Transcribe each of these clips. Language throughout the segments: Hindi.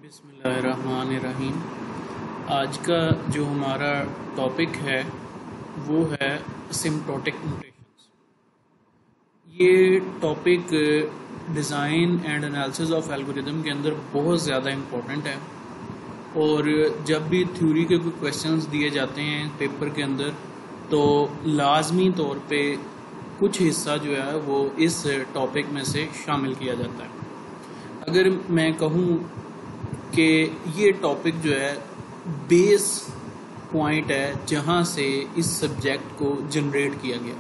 बिस्मिल्लाहिर्रहमानिर्रहीम। आज का जो हमारा टॉपिक है वो है असिम्प्टोटिक नोटेशंस। ये topic design and analysis of algorithm के अंदर बहुत ज़्यादा इम्पोर्टेंट है और जब भी थ्योरी के कोई क्वेश्चंस दिए जाते हैं पेपर के अंदर तो लाजमी तौर पे कुछ हिस्सा जो है वो इस टॉपिक में से शामिल किया जाता है। अगर मैं कहूँ कि ये टॉपिक जो है बेस पॉइंट है जहाँ से इस सब्जेक्ट को जनरेट किया गया,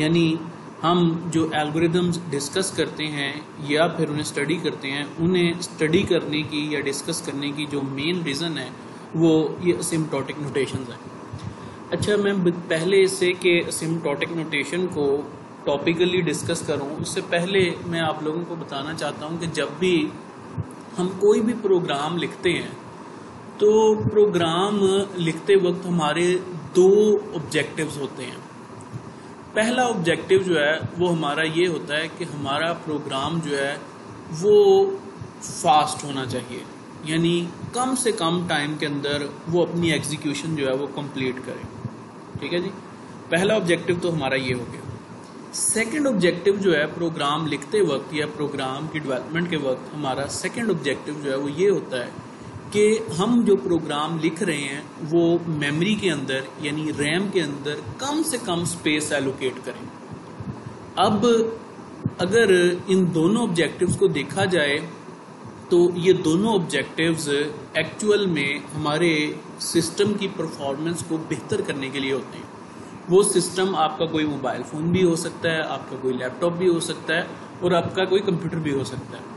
यानी हम जो एल्गोरिदम्स डिस्कस करते हैं या फिर उन्हें स्टडी करते हैं, उन्हें स्टडी करने की या डिस्कस करने की जो मेन रीज़न है वो ये असिम्प्टोटिक नोटेशंस है। अच्छा, मैं पहले इससे कि असिम्प्टोटिक नोटेशन को टॉपिकली डिस्कस करूं उससे पहले मैं आप लोगों को बताना चाहता हूं कि जब भी हम कोई भी प्रोग्राम लिखते हैं तो प्रोग्राम लिखते वक्त हमारे दो ऑब्जेक्टिव्स होते हैं। पहला ऑब्जेक्टिव जो है वो हमारा ये होता है कि हमारा प्रोग्राम जो है वो फास्ट होना चाहिए, यानी कम से कम टाइम के अंदर वो अपनी एग्जीक्यूशन जो है वो कंप्लीट करे। ठीक है जी, पहला ऑब्जेक्टिव तो हमारा ये हो गया। सेकंड ऑब्जेक्टिव जो है प्रोग्राम लिखते वक्त या प्रोग्राम की डेवलपमेंट के वक्त हमारा सेकंड ऑब्जेक्टिव जो है वो ये होता है कि हम जो प्रोग्राम लिख रहे हैं वो मेमोरी के अंदर यानी रैम के अंदर कम से कम स्पेस एलोकेट करें। अब अगर इन दोनों ऑब्जेक्टिव्स को देखा जाए तो ये दोनों ऑब्जेक्टिव्स एक्चुअल में हमारे सिस्टम की परफॉर्मेंस को बेहतर करने के लिए होते हैं। वो सिस्टम आपका कोई मोबाइल फ़ोन भी हो सकता है, आपका कोई लैपटॉप भी हो सकता है और आपका कोई कंप्यूटर भी हो सकता है।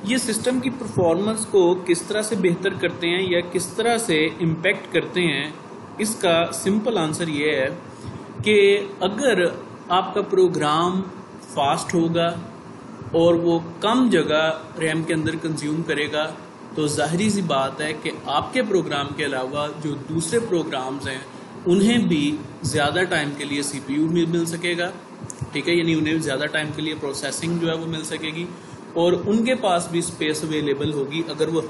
ये सिस्टम की परफॉर्मेंस को किस तरह से बेहतर करते हैं या किस तरह से इम्पैक्ट करते हैं, इसका सिंपल आंसर ये है कि अगर आपका प्रोग्राम फास्ट होगा और वो कम जगह रैम के अंदर कंज्यूम करेगा तो जाहिर सी बात है कि आपके प्रोग्राम के अलावा जो दूसरे प्रोग्राम्स हैं उन्हें भी ज़्यादा टाइम के लिए सीपीयू मिल सकेगा। ठीक है, यानी उन्हें ज़्यादा टाइम के लिए प्रोसेसिंग जो है वो मिल सकेगी और उनके पास भी स्पेस अवेलेबल होगी अगर वो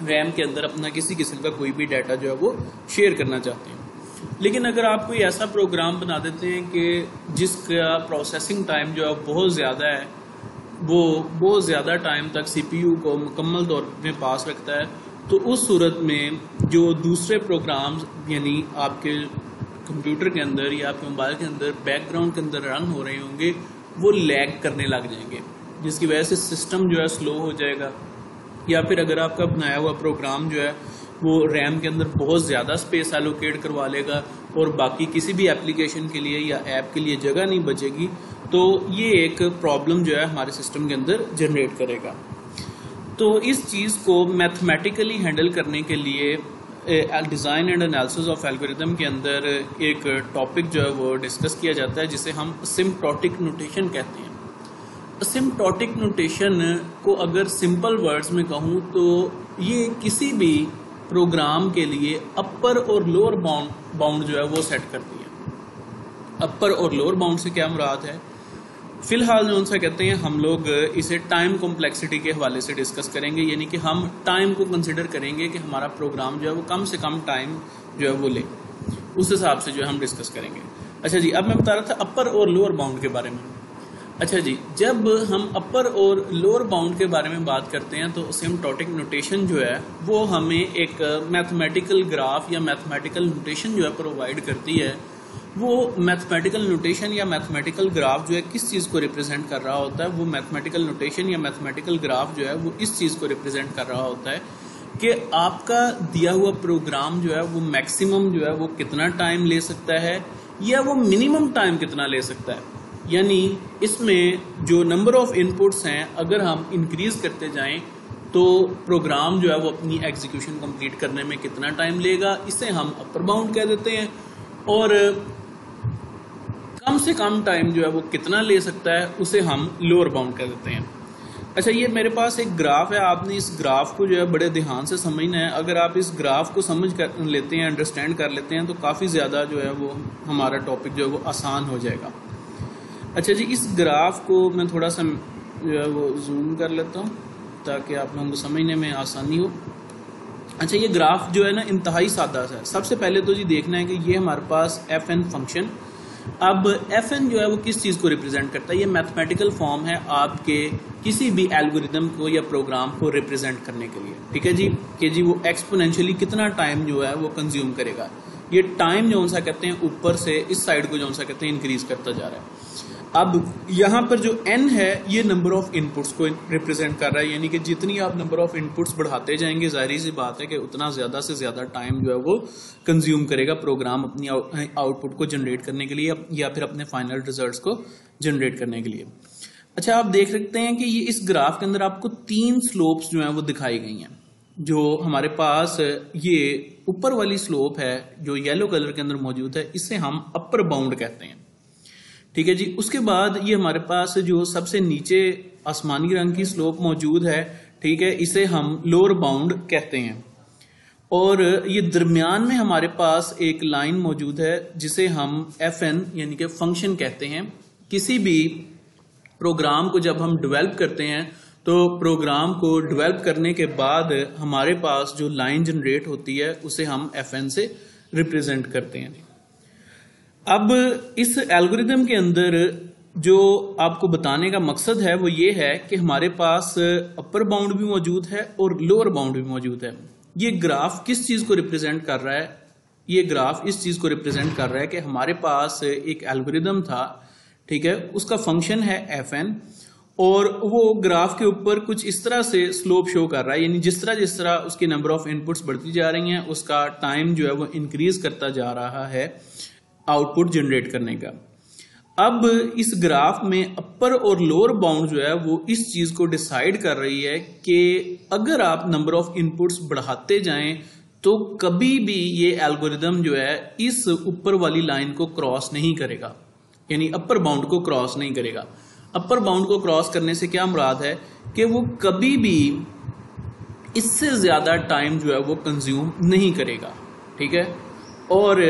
रैम के अंदर अपना किसी किस्म का कोई भी डाटा जो है वो शेयर करना चाहते हैं। लेकिन अगर आप कोई ऐसा प्रोग्राम बना देते हैं कि जिसका प्रोसेसिंग टाइम जो है बहुत ज़्यादा है, वो बहुत ज़्यादा टाइम तक सीपीयू को मुकम्मल तौर में पास रखता है, तो उस सूरत में जो दूसरे प्रोग्राम्स यानी आपके कंप्यूटर के अंदर या आपके मोबाइल के अंदर बैकग्राउंड के अंदर रन हो रहे होंगे वो लैग करने लग जाएंगे, जिसकी वजह से सिस्टम जो है स्लो हो जाएगा। या फिर अगर आपका बनाया हुआ प्रोग्राम जो है वो रैम के अंदर बहुत ज़्यादा स्पेस एलोकेट करवा लेगा और बाकी किसी भी एप्लीकेशन के लिए या ऐप के लिए जगह नहीं बचेगी, तो ये एक प्रॉब्लम जो है हमारे सिस्टम के अंदर जनरेट करेगा। तो इस चीज़ को मैथमेटिकली हैंडल करने के लिए design and analysis of algorithm के अंदर एक टॉपिक जो है वो डिस्कस किया जाता है जिसे हम असिम्प्टोटिक नोटेशन कहते हैं। असिम्प्टोटिक नोटेशन को अगर सिंपल वर्ड्स में कहूँ तो ये किसी भी प्रोग्राम के लिए अपर और लोअर बाउंड जो है वो सेट करती है। अपर और लोअर बाउंड से क्या मुराद है, फिलहाल जो उनसे कहते हैं हम लोग इसे टाइम कॉम्प्लेक्सिटी के हवाले से डिस्कस करेंगे, यानी कि हम टाइम को कंसिडर करेंगे कि हमारा प्रोग्राम जो है वो कम से कम टाइम जो है वो ले, उस हिसाब से जो है हम डिस्कस करेंगे। अच्छा जी, अब मैं बता रहा था अपर और लोअर बाउंड के बारे में। अच्छा जी, जब हम अपर और लोअर बाउंड के बारे में बात करते हैं तो असिम्प्टोटिक नोटेशन जो है वो हमें एक मैथमेटिकल ग्राफ या मैथमेटिकल नोटेशन जो है प्रोवाइड करती है। वो मैथमेटिकल नोटेशन या मैथमेटिकल ग्राफ जो है किस चीज़ को रिप्रेजेंट कर रहा होता है, वो मैथमेटिकल नोटेशन या मैथमेटिकल ग्राफ जो है वो इस चीज़ को रिप्रेजेंट कर रहा होता है कि आपका दिया हुआ प्रोग्राम जो है वो मैक्सिमम जो है वो कितना टाइम ले सकता है या वो मिनिमम टाइम कितना ले सकता है। यानी इसमें जो नंबर ऑफ इनपुट्स हैं अगर हम इंक्रीज करते जाएं तो प्रोग्राम जो है वो अपनी एग्जीक्यूशन कंप्लीट करने में कितना टाइम लेगा, इसे हम अपर बाउंड कह देते हैं। और कम से कम टाइम जो है वो कितना ले सकता है उसे हम लोअर बाउंड कर देते हैं। अच्छा, ये मेरे पास एक ग्राफ है, आपने इस ग्राफ को जो है बड़े ध्यान से समझना है। अगर आप इस ग्राफ को समझ कर लेते हैं, अंडरस्टैंड कर लेते हैं तो काफ़ी ज़्यादा जो है वो हमारा टॉपिक जो है वो आसान हो जाएगा। अच्छा जी, इस ग्राफ को मैं थोड़ा सा जो है वो जूम कर लेता हूँ। ताकि आप लोगों को समझने में आसानी हो। अच्छा, ये ग्राफ जो है ना इंतहाई सादा सा है। सबसे पहले तो जी देखना है कि ये हमारे पास एफ एन फंक्शन, अब एफ एन जो है वो किस चीज़ को रिप्रेजेंट करता है। ये मैथमेटिकल फॉर्म है आपके किसी भी एल्गोरिदम को या प्रोग्राम को रिप्रेजेंट करने के लिए, ठीक है जी, कि जी वो एक्सपोनेंशियली कितना टाइम जो है वो कंज्यूम करेगा। ये टाइम जो सा कहते हैं ऊपर से इस साइड को जो सा कहते हैं इंक्रीज करता जा रहा है। अब यहाँ पर जो n है ये नंबर ऑफ इनपुट्स को रिप्रेजेंट कर रहा है, यानी कि जितनी आप नंबर ऑफ इनपुट्स बढ़ाते जाएंगे जाहिर सी बात है कि उतना ज्यादा से ज्यादा टाइम जो है वो कंज्यूम करेगा प्रोग्राम अपनी आउटपुट को जनरेट करने के लिए या फिर अपने फाइनल रिजल्ट्स को जनरेट करने के लिए। अच्छा, आप देख सकते हैं कि ये इस ग्राफ के अंदर आपको 3 स्लोप्स जो है वो दिखाई गई हैं। जो हमारे पास ये ऊपर वाली स्लोप है जो येलो कलर के अंदर मौजूद है, इसे हम अपर बाउंड कहते हैं, ठीक है जी। उसके बाद ये हमारे पास जो सबसे नीचे आसमानी रंग की स्लोप मौजूद है, ठीक है, इसे हम लोअर बाउंड कहते हैं। और ये दरमियान में हमारे पास एक लाइन मौजूद है जिसे हम एफ एन यानी कि फंक्शन कहते हैं। किसी भी प्रोग्राम को जब हम डेवलप करते हैं तो प्रोग्राम को डेवलप करने के बाद हमारे पास जो लाइन जनरेट होती है उसे हम एफ एन से रिप्रेजेंट करते हैं। अब इस एल्गोरिदम के अंदर जो आपको बताने का मकसद है वो ये है कि हमारे पास अपर बाउंड भी मौजूद है और लोअर बाउंड भी मौजूद है। ये ग्राफ किस चीज को रिप्रेजेंट कर रहा है? ये ग्राफ इस चीज को रिप्रेजेंट कर रहा है कि हमारे पास एक एल्गोरिदम था, ठीक है, उसका फंक्शन है एफ एन, और वो ग्राफ के ऊपर कुछ इस तरह से स्लोप शो कर रहा है, यानी जिस तरह उसकी नंबर ऑफ इनपुट्स बढ़ती जा रही हैं उसका टाइम जो है वो इंक्रीज करता जा रहा है आउटपुट जनरेट करने का। अब इस ग्राफ में अपर और लोअर बाउंड जो है वो इस चीज को डिसाइड कर रही है कि अगर आप नंबर ऑफ इनपुट्स बढ़ाते जाएं तो कभी भी ये एल्गोरिदम जो है इस ऊपर वाली लाइन को क्रॉस नहीं करेगा, यानी अपर बाउंड को क्रॉस नहीं करेगा। अपर बाउंड को क्रॉस करने से क्या मुराद है कि वो कभी भी इससे ज्यादा टाइम जो है वो कंज्यूम नहीं करेगा, ठीक है। और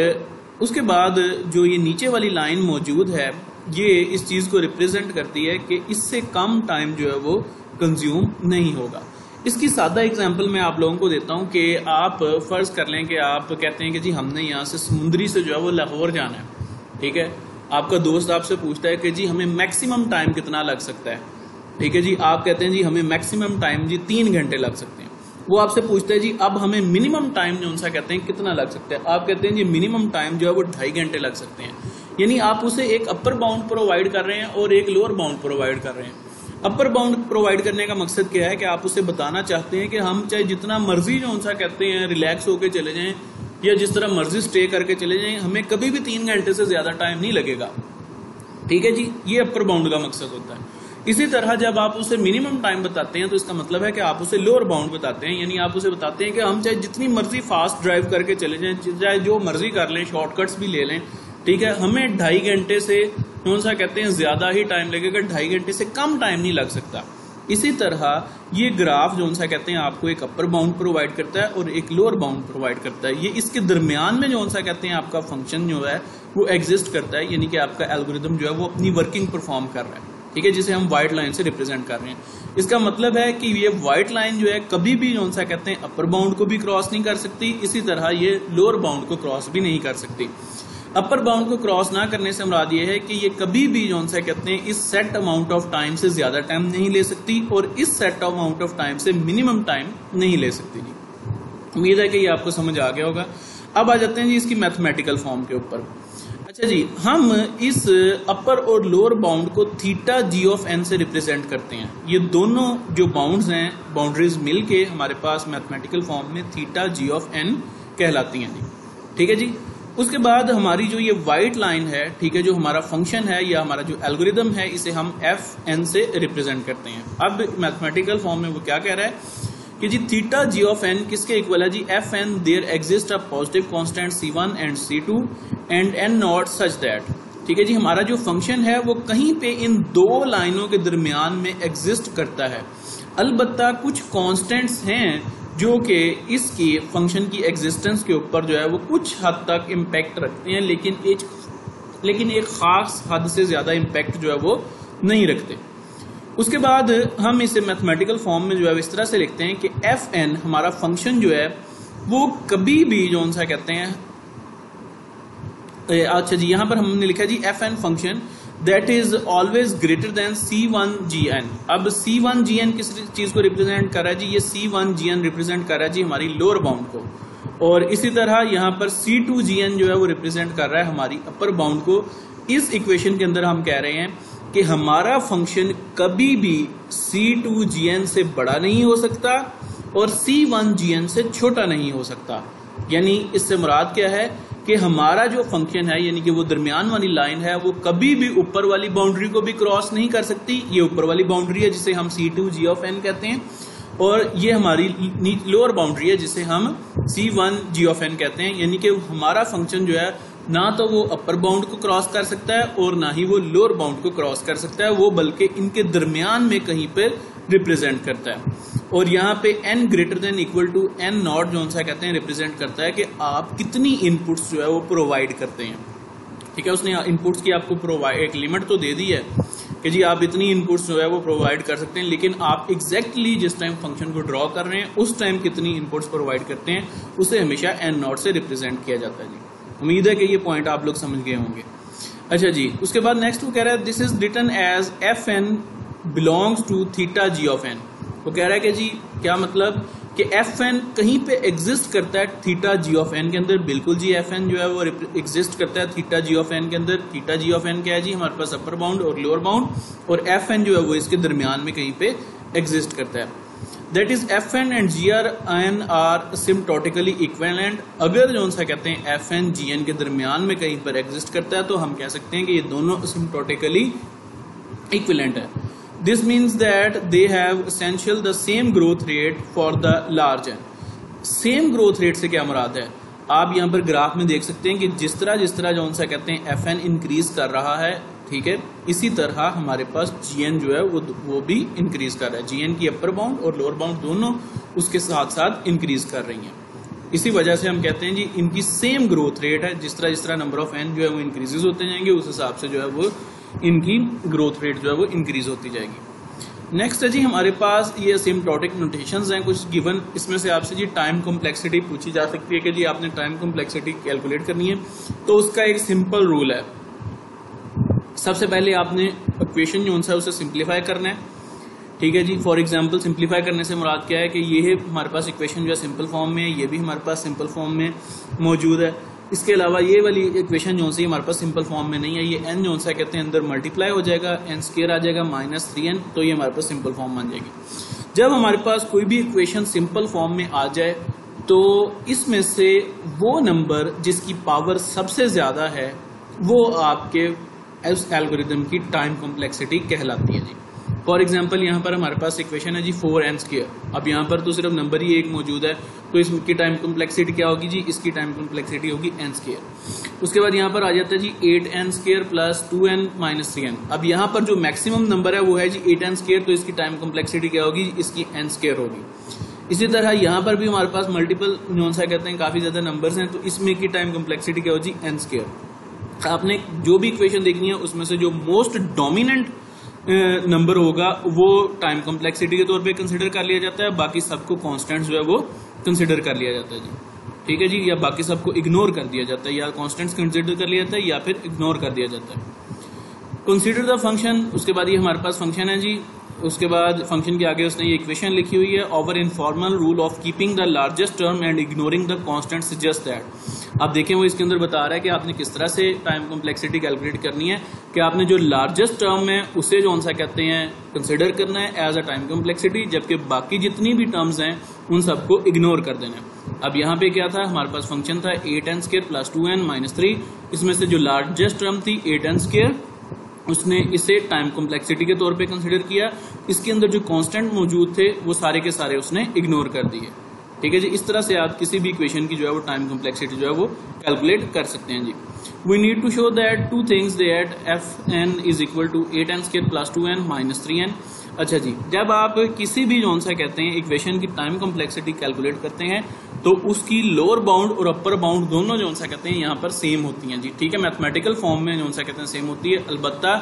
उसके बाद जो ये नीचे वाली लाइन मौजूद है ये इस चीज को रिप्रेजेंट करती है कि इससे कम टाइम जो है वो कंज्यूम नहीं होगा। इसकी सादा एग्जांपल मैं आप लोगों को देता हूं कि आप फर्ज कर लें कि आप कहते हैं कि जी हमने यहाँ से समुद्री से जो है वो लाहौर जाना है, ठीक है। आपका दोस्त आपसे पूछता है कि जी हमें मैक्सिमम टाइम कितना लग सकता है, ठीक है जी। आप कहते हैं जी हमें मैक्सिमम टाइम जी 3 घंटे लग सकते हैं। वो आपसे पूछता है जी अब हमें मिनिमम टाइम जो सा कहते हैं कितना लग सकता है। आप कहते हैं जी मिनिमम टाइम जो है वो 2.5 घंटे लग सकते हैं। यानी आप उसे एक अपर बाउंड प्रोवाइड कर रहे हैं और एक लोअर बाउंड प्रोवाइड कर रहे हैं। अपर बाउंड प्रोवाइड करने का मकसद क्या है कि आप उसे बताना चाहते हैं कि हम चाहे जितना मर्जी जो सा कहते हैं रिलैक्स होकर चले जाएं या जिस तरह मर्जी स्टे करके चले जाएं, हमें कभी भी 3 घंटे से ज्यादा टाइम नहीं लगेगा, ठीक है जी। ये अपर बाउंड का मकसद होता है। इसी तरह जब आप उसे मिनिमम टाइम बताते हैं तो इसका मतलब है कि आप उसे लोअर बाउंड बताते हैं, यानी आप उसे बताते हैं कि हम चाहे जितनी मर्जी फास्ट ड्राइव करके चले जाएं, चाहे जो मर्जी कर लें, शॉर्टकट्स भी ले लें, ठीक है, हमें 2.5 घंटे से कौन सा कहते हैं ज्यादा ही टाइम लगेगा, 2.5 घंटे से कम टाइम नहीं लग सकता। इसी तरह ये ग्राफ जो सा कहते हैं आपको एक अपर बाउंड प्रोवाइड करता है और एक लोअर बाउंड प्रोवाइड करता है। ये इसके दरमियान में जो सा कहते हैं आपका फंक्शन जो है वो एग्जिस्ट करता है, यानी कि आपका एल्गोरिदम जो है वो अपनी वर्किंग परफॉर्म कर रहा है, ठीक है, जिसे हम व्हाइट लाइन से रिप्रेजेंट कर रहे हैं। इसका मतलब है कि ये व्हाइट लाइन जो है कभी भी जो सा कहते हैं अपर बाउंड को भी क्रॉस नहीं कर सकती, इसी तरह ये लोअर बाउंड को क्रॉस भी नहीं कर सकती। अपर बाउंड को क्रॉस ना करने से मुराद ये है कि ये कभी भी जो सा कहते हैं इस सेट अमाउंट ऑफ टाइम से ज्यादा टाइम नहीं ले सकती और इस सेट अमाउंट ऑफ टाइम से मिनिमम टाइम नहीं ले सकती जी। उम्मीद है कि ये आपको समझ आ गया होगा। अब आ जाते हैं जी इसकी मैथमेटिकल फॉर्म के ऊपर। अच्छा जी, हम इस अपर और लोअर बाउंड को थीटा जी ऑफ एन से रिप्रेजेंट करते हैं। ये दोनों जो बाउंड्स हैं, बाउंड्रीज मिलके हमारे पास मैथमेटिकल फॉर्म में थीटा जी ऑफ एन कहलाती हैं जी, ठीक है जी। उसके बाद हमारी जो ये व्हाइट लाइन है, ठीक है, जो हमारा फंक्शन है या हमारा जो एल्गोरिदम है, इसे हम एफ एन से रिप्रेजेंट करते हैं। अब मैथमेटिकल फॉर्म में वो क्या कह रहा है कि जी थीटा जी ऑफ एन किसके इक्वल है जी, F N there exist a positive constant C1 and C2 and N naught such that, ठीक है जी। हमारा जो फंक्शन है वो कहीं पे इन 2 लाइनों के दरमियान में एग्जिस्ट करता है। अलबत्ता कुछ कांस्टेंट्स हैं जो कि इसकी फंक्शन की एग्जिस्टेंस के ऊपर जो है वो कुछ हद तक इम्पैक्ट रखते हैं, लेकिन एक खास हद से ज्यादा इम्पैक्ट जो है वो नहीं रखते। उसके बाद हम इसे मैथमेटिकल फॉर्म में जो है इस तरह से लिखते हैं कि एफ एन हमारा फंक्शन जो है वो कभी भी जो सा कहते हैं, अच्छा जी यहां पर हमने लिखा जी F N function that is always greater than C1GN। अब C1GN किस चीज को रिप्रेजेंट कर रहा है जी, ये C1GN रिप्रेजेंट कर रहा है जी हमारी लोअर बाउंड को, और इसी तरह यहाँ पर C2GN जो है वो रिप्रेजेंट कर रहा है हमारी अपर बाउंड को। इस इक्वेशन के अंदर हम कह रहे हैं कि हमारा फंक्शन कभी भी C2GN से बड़ा नहीं हो सकता और C1GN से छोटा नहीं हो सकता। यानी इससे मुराद क्या है कि हमारा जो फंक्शन है यानी कि वो दरमियान वाली लाइन है वो कभी भी ऊपर वाली बाउंड्री को भी क्रॉस नहीं कर सकती। ये ऊपर वाली बाउंड्री है जिसे हम C2G कहते हैं, और ये हमारी लोअर बाउंड्री है जिसे हम C1G कहते हैं। यानी कि हमारा फंक्शन जो है ना तो वो अपर बाउंड को क्रॉस कर सकता है और ना ही वो लोअर बाउंड को क्रॉस कर सकता है, वो बल्कि इनके दरमियान में कहीं पर रिप्रेजेंट करता है। और यहाँ पे n greater than equal to n not जो सा कहते हैं रिप्रेजेंट करता है कि आप कितनी इनपुट्स जो है वो प्रोवाइड करते हैं। ठीक है, उसने इनपुट्स की आपको प्रोवाइड एक लिमिट तो दे दी है कि जी आप इतनी इनपुट्स जो है वो प्रोवाइड कर सकते हैं, लेकिन आप एग्जैक्टली जिस टाइम फंक्शन को ड्रॉ कर रहे हैं उस टाइम कितनी इनपुट्स प्रोवाइड करते हैं उसे हमेशा n नॉट से रिप्रेजेंट किया जाता है जी। उम्मीद है कि ये पॉइंट आप लोग समझ गए होंगे। अच्छा जी, उसके बाद नेक्स्ट वो कह रहा है this is written as F N belongs to theta G of N. वो कह रहा है कि जी क्या मतलब कि एफ एन कहीं पे एग्जिस्ट करता है थीटा जी ऑफ एन के अंदर। बिल्कुल जी, एफ एन जो है वो एग्जिस्ट करता है थीटा जी ऑफ एन के अंदर। थीटा जी ऑफ एन क्या है जी, हमारे पास अपर बाउंड और लोअर बाउंड, और एफ एन जो है वो इसके दरमियान में कहीं पे एग्जिस्ट करता है। That is F N and G are N are asymptotically equivalent. अगर जो सा कहते हैं एफ एन जी एन के दरमियान में कहीं पर एग्जिस्ट करता है तो हम कह सकते हैं कि ये दोनों सिम्प्टोटिकली इक्विवेलेंट है। This means that they have essential the same growth rate for the large n। Same growth rate से क्या मुराद है, आप यहाँ पर ग्राफ में देख सकते हैं कि जिस तरह जो सा कहते हैं एफ एन इंक्रीज कर रहा है, ठीक है, इसी तरह हमारे पास जी एन जो है वो भी इंक्रीज कर रहा है। जी एन की अपर बाउंड और लोअर बाउंड दोनों उसके साथ साथ इंक्रीज कर रही हैं। इसी वजह से हम कहते हैं जी इनकी सेम ग्रोथ रेट है। जिस तरह नंबर ऑफ एन जो है वो इंक्रीजेज होते जाएंगे उस हिसाब से जो है वो इनकी ग्रोथ रेट जो है वो इंक्रीज होती जाएगी। नेक्स्ट है जी हमारे पास ये एसिम्प्टोटिक नोटेशंस हैं कुछ गिवन। इसमें से आपसे जी टाइम कॉम्प्लेक्सिटी पूछी जा सकती है कि जी आपने टाइम कॉम्प्लेक्सिटी कैलकुलेट करनी है, तो उसका एक सिंपल रूल है। सबसे पहले आपने इक्वेशन जो है उसे सिंप्लीफाई करना है। ठीक है जी, फॉर एग्जांपल सिंप्लीफाई करने से मुराद क्या है कि ये है हमारे पास इक्वेशन जो है सिंपल फॉर्म में है, ये भी हमारे पास सिंपल फॉर्म में मौजूद है। इसके अलावा ये वाली इक्वेशन जो सी हमारे पास सिंपल फॉर्म में नहीं है, ये n जो सा कहते हैं अंदर मल्टीप्लाई हो जाएगा, n स्क्वायर आ जाएगा -3n, तो ये हमारे पास सिंपल फॉर्म बन जाएगी। जब हमारे पास कोई भी इक्वेशन सिंपल फॉर्म में आ जाए तो इसमें से वो नंबर जिसकी पावर सबसे ज्यादा है वो आपके उस एल्गोरिथम की टाइम कॉम्प्लेक्सिटी कहलाती है जी। फॉर एग्जाम्पल यहाँ पर हमारे पास इक्वेशन है जी 4n स्क्वायर। अब यहाँ पर तो सिर्फ नंबर ही एक मौजूद है, तो इसकी टाइम कॉम्प्लेक्सिटी क्या होगी जी, इसकी टाइम कॉम्प्लेक्सिटी होगी n स्क्वायर। उसके बाद यहाँ पर आ जाता है जी 8n square plus 2n minus 3n। अब यहाँ पर जो मैक्सिमम नंबर है वो है जी 8n स्क्वायर, तो इसकी टाइम कॉम्प्लेक्सिटी क्या होगी, इसकी n स्क्वायर होगी। इसी तरह यहाँ पर भी हमारे पास मल्टीपल जो सा कहते हैं काफी ज्यादा नंबर्स हैं, तो इसमें की टाइम कॉम्प्लेक्सिटी क्या होगी, n स्क्वायर। आपने जो भी इक्वेशन देखनी है उसमें से जो मोस्ट डोमिनेंट नंबर होगा वो टाइम कॉम्प्लेक्सिटी के तौर पे कंसिडर कर लिया जाता है, बाकी सबको कांस्टेंट्स जो है वो कंसिडर कर लिया जाता है जी। ठीक है जी, या बाकी सबको इग्नोर कर दिया जाता है, या कांस्टेंट्स कंसिडर कर लिया जाता है या फिर इग्नोर कर दिया जाता है। कंसिडर द फंक्शन, उसके बाद ये हमारे पास फंक्शन है जी। उसके बाद फंक्शन के आगे उसने ये इक्वेशन लिखी हुई है, over informal rule of keeping the largest term and ignoring the constant suggest that. आप देखें वो इसके अंदर बता रहा है कि आपने किस तरह से टाइम कॉम्प्लेक्सिटी कैलकुलेट करनी है, कि आपने जो लार्जेस्ट टर्म है उसे जो सा कहते हैं कंसिडर करना है एज अ टाइम कॉम्प्लेक्सिटी, जबकि बाकी जितनी भी टर्म्स हैं उन सबको इग्नोर कर देना है। अब यहाँ पे क्या था, हमारे पास फंक्शन था 8n square plus 2n minus 3। इसमें से जो लार्जेस्ट टर्म थी 8n स्क्वायर, उसने इसे टाइम कॉम्प्लेक्सिटी के तौर पे कंसिडर किया। इसके अंदर जो कांस्टेंट मौजूद थे वो सारे के सारे उसने इग्नोर कर दिए। ठीक है जी, इस तरह से आप किसी भी इक्वेशन की जो है वो टाइम कॉम्प्लेक्सिटी जो है वो कैलकुलेट कर सकते हैं जी। We need to show that two things that fn is equal to 8n square plus 2n minus 3n। अच्छा जी, जब आप किसी भी जो सा कहते हैं इक्वेशन की टाइम कॉम्प्लेक्सिटी कैलकुलेट करते हैं तो उसकी लोअर बाउंड और अपर बाउंड दोनों जो सा कहते हैं यहाँ पर सेम होती हैं जी। ठीक है, मैथमेटिकल फॉर्म में जो सा कहते हैं सेम होती है, अलबत्ता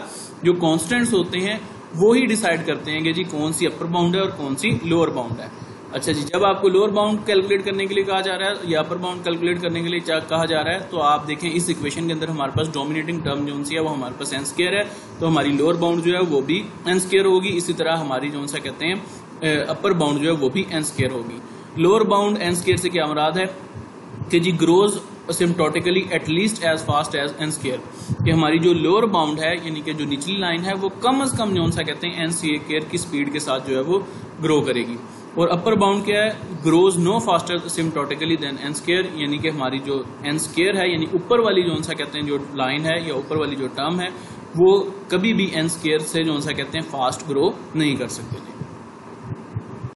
जो कॉन्स्टेंट्स होते हैं वो ही डिसाइड करते हैं कि जी कौन सी अपर बाउंड है और कौन सी लोअर बाउंड है। अच्छा जी, जब आपको लोअर बाउंड कैलकुलेट करने के लिए कहा जा रहा है या अपर बाउंड कैलकुलेट करने के लिए कहा जा रहा है, तो आप देखें इस इक्वेशन के अंदर हमारे पास डोमिनेटिंग टर्म जो सी है वो हमारे पास एन स्क्वायर है, तो हमारी लोअर बाउंड जो है वो भी एन स्क्वायर होगी। इसी तरह हमारी जो सा कहते हैं अपर बाउंड जो है वो भी एन स्क्वायर होगी। लोअर बाउंड एन स्क्वायर से क्या मुराद है कि g grows asymptotically at least as fast as n square, कि हमारी जो लोअर बाउंड है यानी कि जो निचली लाइन है वो कम से कम जो सा कहते हैं एन स्क्वायर की स्पीड के साथ जो है वो ग्रो करेगी। और अपर बाउंड क्या है, grows no faster asymptotically than n square, यानी कि हमारी जो एन स्क्वायर है यानी ऊपर वाली जो सा कहते हैं जो लाइन है या ऊपर वाली जो टर्म है वो कभी भी एन स्क्वायर से जो सा कहते हैं फास्ट ग्रो नहीं कर सकते।